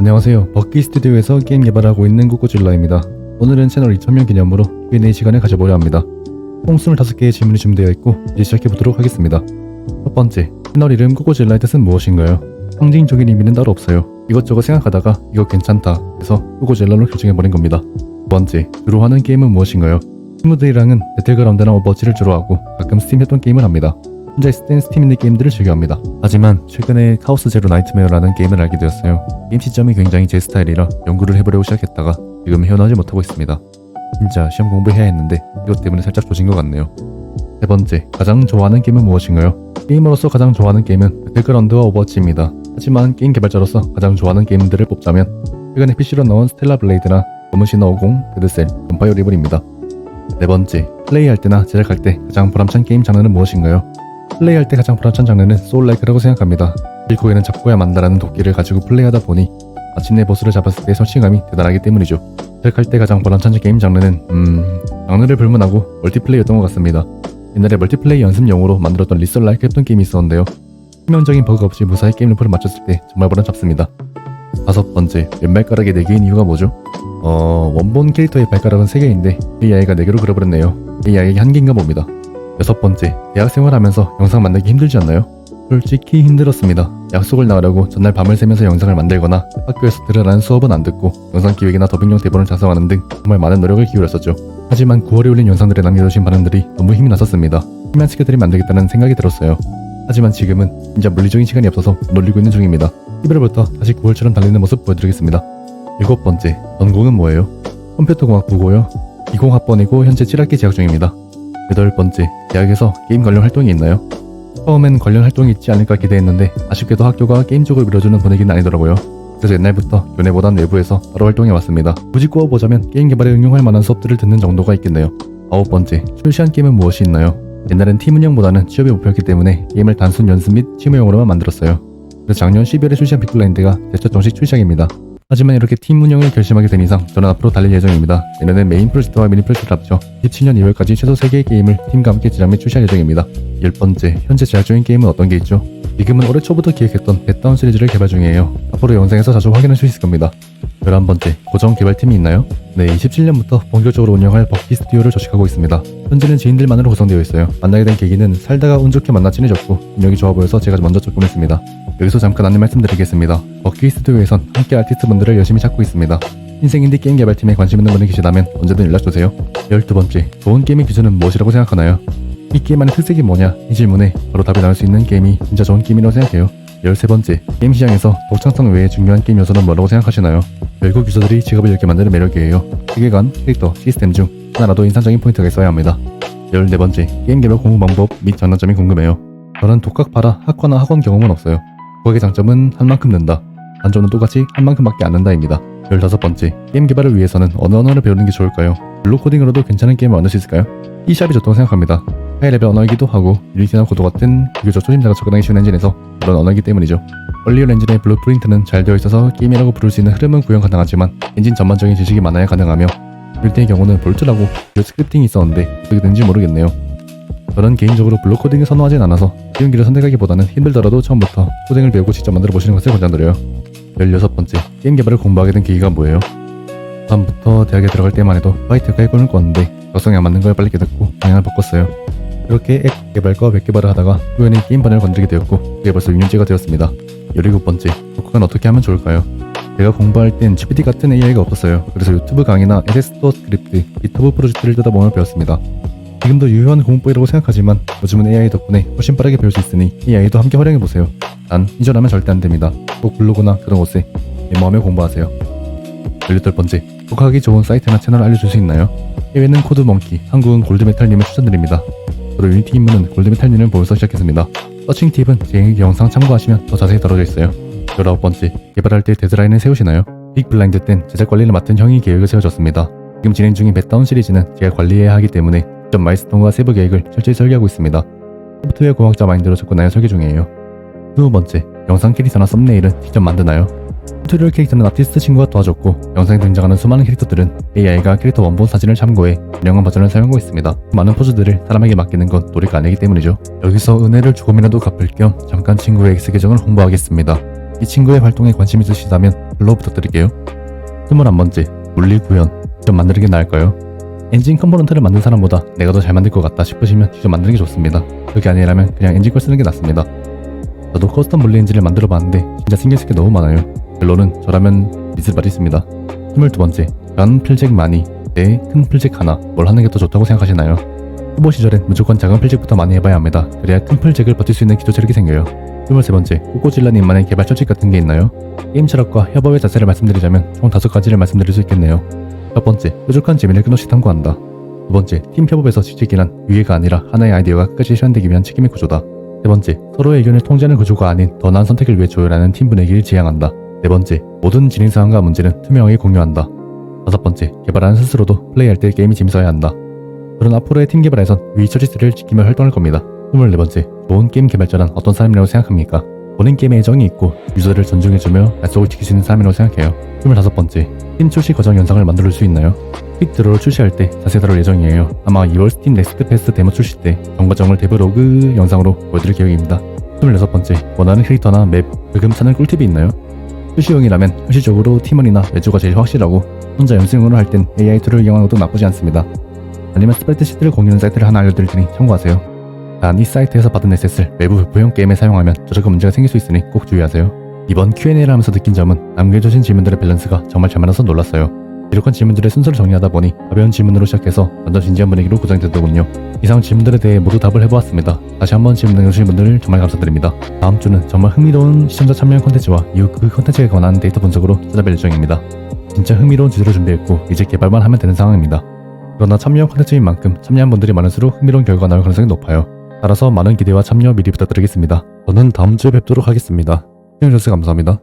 안녕하세요. 버키 스튜디오에서 게임 개발하고 있는 꾸꾸질러입니다. 오늘은 채널 2000명 기념으로 Q&A 시간을 가져보려 합니다. 총 25개의 질문이 준비되어 있고 이제 시작해보도록 하겠습니다. 첫 번째, 채널 이름 꾸꾸질러의 뜻은 무엇인가요? 상징적인 의미는 따로 없어요. 이것저것 생각하다가 이거 괜찮다 해서 꾸꾸질러로 결정해버린 겁니다. 두 번째, 주로 하는 게임은 무엇인가요? 친구들이랑은 배틀그라운드나 오버워치를 주로 하고 가끔 스팀 했던 게임을 합니다. 혼자 있을 땐 스팀 있는 게임들을 즐겨합니다. 하지만 최근에 카오스 제로 나이트메어라는 게임을 알게 되었어요. 게임 시점이 굉장히 제 스타일이라 연구를 해보려고 시작했다가 지금 헤어나지 못하고 있습니다. 진짜 시험 공부해야 했는데 이것 때문에 살짝 조진 것 같네요. 세 번째, 가장 좋아하는 게임은 무엇인가요? 게이머로서 가장 좋아하는 게임은 배틀그라운드와 오버워치입니다. 하지만 게임 개발자로서 가장 좋아하는 게임들을 뽑자면 최근에 PC로 나온 스텔라 블레이드나 검은 신화 50, 데드셀, 뱀파이어 리븐입니다. 네 번째, 플레이할 때나 제작할 때 가장 보람찬 게임 장르는 무엇인가요? 플레이할 때 가장 보람찬 장르는 소울라이크라고 생각합니다. 일코에는 잡고야 만다라는 도끼를 가지고 플레이하다 보니 마침내 보스를 잡았을 때의 성취감이 대단하기 때문이죠. 제작할 때 가장 보람찬 게임 장르는 장르를 불문하고 멀티플레이였던 것 같습니다. 옛날에 멀티플레이 연습용으로 만들었던 리썰라이크 했던 게임이 있었는데요. 치명적인 버그 없이 무사히 게임 루프를 맞췄을 때 정말 보람찼습니다. 다섯 번째, 왼발가락이 4개인 이유가 뭐죠? 원본 캐릭터의 발가락은 3개인데 AI가 4개로 그려버렸네요. AI에게 한계인가 봅니다. 여섯 번째, 대학생활 하면서 영상 만들기 힘들지 않나요? 솔직히 힘들었습니다. 약속을 나가려고 전날 밤을 새면서 영상을 만들거나 학교에서 들으라는 수업은 안 듣고 영상 기획이나 더빙용 대본을 작성하는 등 정말 많은 노력을 기울였었죠. 하지만 9월에 올린 영상들에 남겨주신 반응들이 너무 힘이 났었습니다. 힘만 시켜드리면 안 되겠다는 생각이 들었어요. 하지만 지금은 진짜 물리적인 시간이 없어서 놀리고 있는 중입니다. 11월부터 다시 9월처럼 달리는 모습 보여드리겠습니다. 일곱 번째, 전공은 뭐예요? 컴퓨터공학부고요. 20학번이고 현재 7학기 재학 중입니다. 여덟 번째, 대학에서 게임 관련 활동이 있나요? 처음엔 관련 활동이 있지 않을까 기대했는데 아쉽게도 학교가 게임 쪽을 밀어주는 분위기는 아니더라고요. 그래서 옛날부터 교내보단 외부에서 따로 활동해왔습니다. 굳이 꼽아보자면 게임 개발에 응용할 만한 수업들을 듣는 정도가 있겠네요. 아홉 번째, 출시한 게임은 무엇이 있나요? 옛날엔 팀 운영보다는 취업이 목표였기 때문에 게임을 단순 연습 및 취미용으로만 만들었어요. 그래서 작년 12월에 출시한 빅블라인드가 제첫 정식 출시작입니다. 하지만 이렇게 팀 운영을 결심하게 된 이상 저는 앞으로 달릴 예정입니다. 내년엔 메인 프로젝트와 미니 프로젝트를 합쳐 27년 2월까지 최소 3개의 게임을 팀과 함께 제작 및 출시할 예정입니다. 10번째, 현재 제작 중인 게임은 어떤 게 있죠? 지금은 올해 초부터 기획했던 뱃다운 시리즈를 개발 중이에요. 앞으로 영상에서 자주 확인할 수 있을 겁니다. 11번째, 고정 개발팀이 있나요? 네, 27년부터 본격적으로 운영할 버키 스튜디오를 조직하고 있습니다. 현재는 지인들만으로 구성되어 있어요. 만나게 된 계기는 살다가 운 좋게 만나 친해졌고 능력이 좋아 보여서 제가 먼저 접근했습니다. 여기서 잠깐 안내 말씀드리겠습니다. 버키 스튜디오에선 함께 아티스트분들을 열심히 찾고 있습니다. 인생 인디 게임 개발팀에 관심 있는 분이 계시다면 언제든 연락주세요. 12번째, 좋은 게임의 기준은 무엇이라고 생각하나요? 이 게임 안의 특색이 뭐냐? 이 질문에 바로 답이 나올 수 있는 게임이 진짜 좋은 게임이라고 생각해요. 13번째, 게임 시장에서 독창성 외에 중요한 게임 요소는 뭐라고 생각하시나요? 결국 유저들이 직업을 이렇게 만드는 매력이에요. 세계관, 캐릭터, 시스템 중 하나라도 인상적인 포인트가 있어야 합니다. 14번째, 게임 개발 공부 방법 및 장단점이 궁금해요. 저는 독학 파라 학과나 학원 경험은 없어요. 독학의 장점은 한 만큼 는다, 단점은 똑같이 한 만큼밖에 안 는다입니다. 15번째, 게임 개발을 위해서는 어느 언어를 배우는 게 좋을까요? 블록 코딩으로도 괜찮은 게임을 만들 수 있을까요? C샵이 좋다고 생각합니다. 하이레벨 언어이기도 하고 유니티나 고도 같은 비교적 초심자가 접근하기 쉬운 엔진에서 그런 언어이기 때문이죠. 얼리얼 엔진의 블루프린트는 잘 되어 있어서 게임이라고 부를 수 있는 흐름은 구현 가능하지만 엔진 전반적인 지식이 많아야 가능하며 일대의 경우는 볼트라고 스크립팅이 있었는데 어떻게 되는지 모르겠네요. 저는 개인적으로 블록 코딩을 선호하진 않아서 쉬운 길을 선택하기보다는 힘들더라도 처음부터 코딩을 배우고 직접 만들어 보시는 것을 권장드려요. 16번째, 게임 개발을 공부하게 된 계기가 뭐예요? 다음부터 대학에 들어갈 때만 해도 화이트카의 꿈을 꿨는데 적성에 안 맞는 걸 빨리 깨닫고 방향을 바꿨어요. 그렇게 앱 개발과 웹 개발을 하다가 우연히 게임 반을 건드리게 되었고 그게 벌써 6년째가 되었습니다. 17번째, 독학은 어떻게 하면 좋을까요? 제가 공부할 땐 GPT 같은 AI가 없었어요. 그래서 유튜브 강의나 에데스토어 스크립트, 기터브 프로젝트를 뜯어보며 배웠습니다. 지금도 유효한 공부법이라고 생각하지만 요즘은 AI 덕분에 훨씬 빠르게 배울 수 있으니 AI도 함께 활용해보세요. 단, 이전하면 절대 안됩니다. 꼭 블로그나 그런 곳에 메모하며 공부하세요. 18번째, 독학하기 좋은 사이트나 채널 알려줄 수 있나요? 해외는 코드몽키, 한국은 골드메탈님을 추천드립니다. 저도 유니티 입문은 골드메탈님을 보면서 시작했습니다. 서칭 팁은 제 영상 참고하시면 더 자세히 다뤄져 있어요. 19번째, 개발할 때 데드라인을 세우시나요? 빅블라인드 땐 제작 관리를 맡은 형이 계획을 세워줬습니다. 지금 진행 중인 뱃다운 시리즈는 제가 관리해야 하기 때문에 직접 마일스톤과 세부 계획을 철저히 설계하고 있습니다. 소프트웨어 공학자 마인드로 접근하여 설계 중이에요. 20번째, 영상 캐릭터나 썸네일은 직접 만드나요? 튜토리얼 캐릭터는 아티스트 친구가 도와줬고 영상에 등장하는 수많은 캐릭터들은 AI가 캐릭터 원본 사진을 참고해 유명한 버전을 사용하고 있습니다. 많은 포즈들을 사람에게 맡기는 건 도리가 아니기 때문이죠. 여기서 은혜를 조금이라도 갚을 겸 잠깐 친구의 X 계정을 홍보하겠습니다. 이 친구의 활동에 관심 있으시다면 팔로우 부탁드릴게요. 21번째, 물리 구현. 직접 만드는 게 나을까요? 엔진 컴포넌트를 만든 사람보다 내가 더 잘 만들 것 같다 싶으시면 직접 만드는 게 좋습니다. 그게 아니라면 그냥 엔진 걸 쓰는 게 낫습니다. 저도 커스텀 물리 엔진을 만들어 봤는데 진짜 신경 쓸 게 너무 많아요. 결론은 저라면 믿을 말이 있습니다. 22번째, 작은 필잭 많이 대 큰 필잭 하나, 뭘 하는 게 더 좋다고 생각하시나요? 후보 시절엔 무조건 작은 필잭부터 많이 해봐야 합니다. 그래야 큰 필잭을 버틸 수 있는 기초 체력이 생겨요. 23번째, 꼬꼬질라님만의 개발 철칙 같은 게 있나요? 게임 철학과 협업의 자세를 말씀드리자면 총 5가지를 말씀드릴 수 있겠네요. 첫 번째, 뾰족한 재미를 끊임없이 탐구한다. 두 번째, 팀 협업에서 직책이란 위해가 아니라 하나의 아이디어가 끝까지 실현되기 위한 책임의 구조다. 세 번째, 서로의 의견을 통제하는 구조가 아닌 더 나은 선택을 위해 조율하는 팀 분위기를 지향한다. 네 번째, 모든 진행 사항과 문제는 투명하게 공유한다. 다섯 번째, 개발하는 스스로도 플레이할 때 게임이 재밌어야 한다. 저는 앞으로의 팀 개발에선 위 처지들을 지키며 활동할 겁니다. 24번째, 좋은 게임 개발자란 어떤 사람이라고 생각합니까? 본인 게임에 애정이 있고 유저를 존중해주며 약속을 지킬 수 있는 사람이라고 생각해요. 25번째, 팀 출시 과정 영상을 만들 수 있나요? 퀵드로를 출시할 때 자세히 다룰 예정이에요. 아마 2월 스팀 넥스트 패스 데모 출시 때 전 과정을 데브로그 영상으로 보여드릴 계획입니다. 26번째, 원하는 캐릭터나 맵, 불금 찾는 꿀팁이 있나요? 출시용이라면 현실적으로 팀원이나 외주가 제일 확실하고 혼자 연습용으로 할 땐 AI 툴을 이용하는 것도 나쁘지 않습니다. 아니면 스프레드시트를 공유하는 사이트를 하나 알려드릴 테니 참고하세요. 단 이 사이트에서 받은 에셋을 외부 배포용 게임에 사용하면 저작권 문제가 생길 수 있으니 꼭 주의하세요. 이번 Q&A를 하면서 느낀 점은 남겨주신 질문들의 밸런스가 정말 잘 맞아서 놀랐어요. 이렇게 질문들의 순서를 정리하다 보니 가벼운 질문으로 시작해서 점점 진지한 분위기로 구성되더군요. 이상 질문들에 대해 모두 답을 해보았습니다. 다시 한번 질문해주신 분들 정말 감사드립니다. 다음 주는 정말 흥미로운 시청자 참여 콘텐츠와 이후 그 콘텐츠에 관한 데이터 분석으로 찾아뵐 예정입니다. 진짜 흥미로운 주제로 준비했고 이제 개발만 하면 되는 상황입니다. 그러나 참여형 콘텐츠인 만큼 참여한 분들이 많을수록 흥미로운 결과가 나올 가능성이 높아요. 따라서 많은 기대와 참여 미리 부탁드리겠습니다. 저는 다음 주에 뵙도록 하겠습니다. 시청해주셔서 감사합니다.